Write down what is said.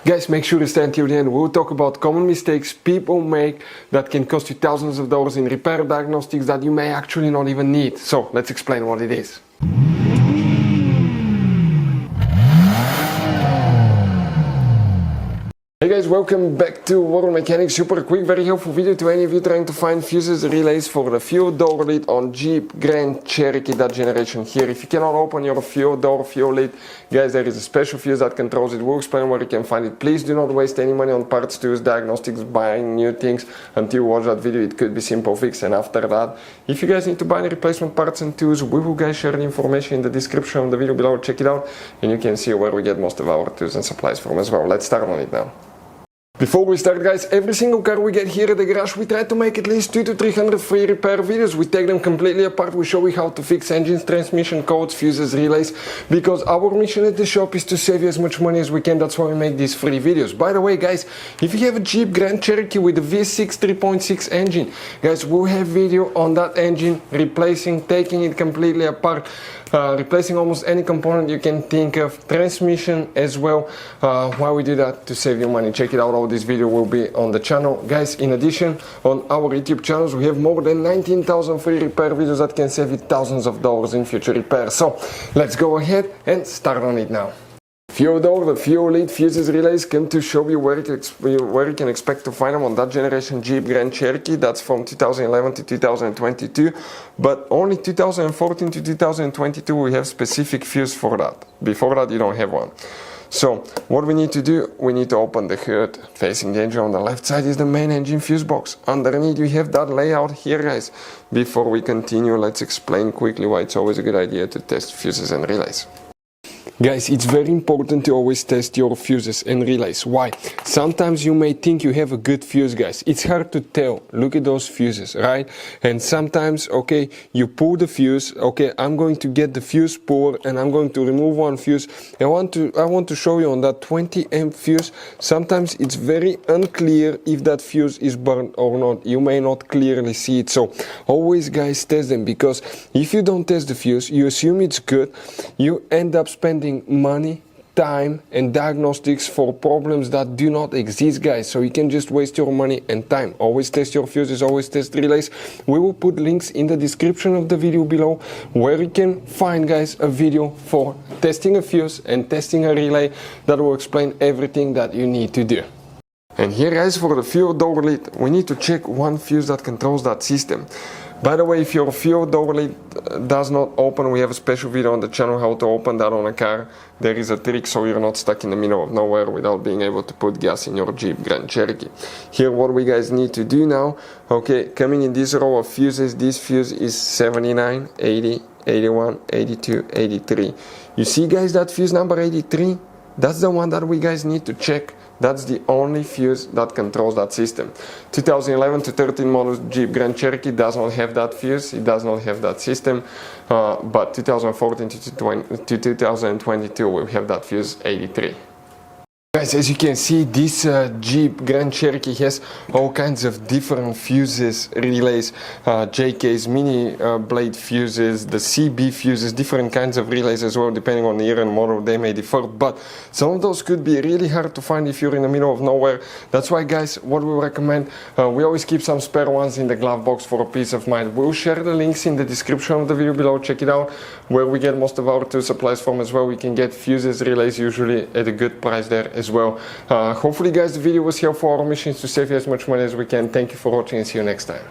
Guys, make sure to stay until the end. We'll talk about common mistakes people make that can cost you thousands of dollars in repair diagnostics that you may actually not even need. So let's explain what it is. Hey guys, welcome back to World Mechanics. Super quick, very helpful video to any of you trying to find fuses relays for the fuel door lid on Jeep Grand Cherokee, that generation here. If you cannot open your fuel door, fuel lid, guys, there is a special fuse that controls it. We'll explain where you can find it. Please do not waste any money on parts, tools, diagnostics, buying new things until you watch that video. It could be simple fix, and after that, if you guys need to buy any replacement parts and tools, we will guys share the information in the description of the video below. Check it out and you can see where we get most of our tools and supplies from as well. Let's start on it now. Before we start, guys, every single car we get here at the garage, we try to make at least 200 to 300 free repair videos. We take them completely apart. We show you how to fix engines, transmission, codes, fuses, relays, because our mission at the shop is to save you as much money as we can. That's why we make these free videos. By the way, guys, if you have a Jeep Grand Cherokee with a V6 3.6 engine, guys, we'll have video on that engine, replacing, taking it completely apart, replacing almost any component you can think of, transmission as well. Why we do that? To save you money. Check it out. All this video will be on the channel, guys. In addition, on our YouTube channels we have more than 19,000 free repair videos that can save you thousands of dollars in future repairs. So let's go ahead and start on it now. Fuel door, the fuel lead, fuses, relays come to show you where you can expect to find them on that generation Jeep Grand Cherokee. That's from 2011 to 2022, but only 2014 to 2022 we have specific fuse for that. Before that you don't have one. So what we need to do, we need to open the hood. Facing the engine on the left side is the main engine fuse box. Underneath we have that layout here, guys. Before we continue, let's explain quickly why it's always a good idea to test fuses and relays. Guys, it's very important to always test your fuses and relays. Why? Sometimes you may think you have a good fuse, guys. It's hard to tell. Look at those fuses, right? And sometimes, okay, you pull the fuse. Okay, I'm going to get the fuse puller and I'm going to remove one fuse. I want to show you on that 20 amp fuse. Sometimes it's very unclear if that fuse is burned or not. You may not clearly see it. So always, guys, test them, because if you don't test the fuse, you assume it's good. You end up spending money, time and diagnostics for problems that do not exist, guys. So you can just waste your money and time. Always test your fuses, always test relays. We will put links in the description of the video below where you can find, guys, a video for testing a fuse and testing a relay that will explain everything that you need to do. And here, guys, for the fuel door lid, we need to check one fuse that controls that system. By the way, if your fuel door lid does not open, we have a special video on the channel how to open that on a car. There is a trick so you're not stuck in the middle of nowhere without being able to put gas in your Jeep Grand Cherokee. Here what we guys need to do now, okay, coming in this row of fuses, this fuse is 79, 80, 81, 82, 83. You see, guys, that fuse number 83? That's the one that we guys need to check. That's the only fuse that controls that system. 2011 to 13 model Jeep Grand Cherokee does not have that fuse. It does not have that system. But 2014 to 2022 we have that fuse 83. Guys, as you can see, this Jeep Grand Cherokee has all kinds of different fuses, relays, JKs, mini blade fuses, the CB fuses, different kinds of relays as well, depending on the year and model, they may differ, but some of those could be really hard to find if you're in the middle of nowhere. That's why, guys, what we recommend, we always keep some spare ones in the glove box for a peace of mind. We'll share the links in the description of the video below. Check it out, where we get most of our tool supplies from as well. We can get fuses, relays usually at a good price there as well. Hopefully, guys, the video was helpful. Our mission is to save you as much money as we can. Thank you for watching and see you next time.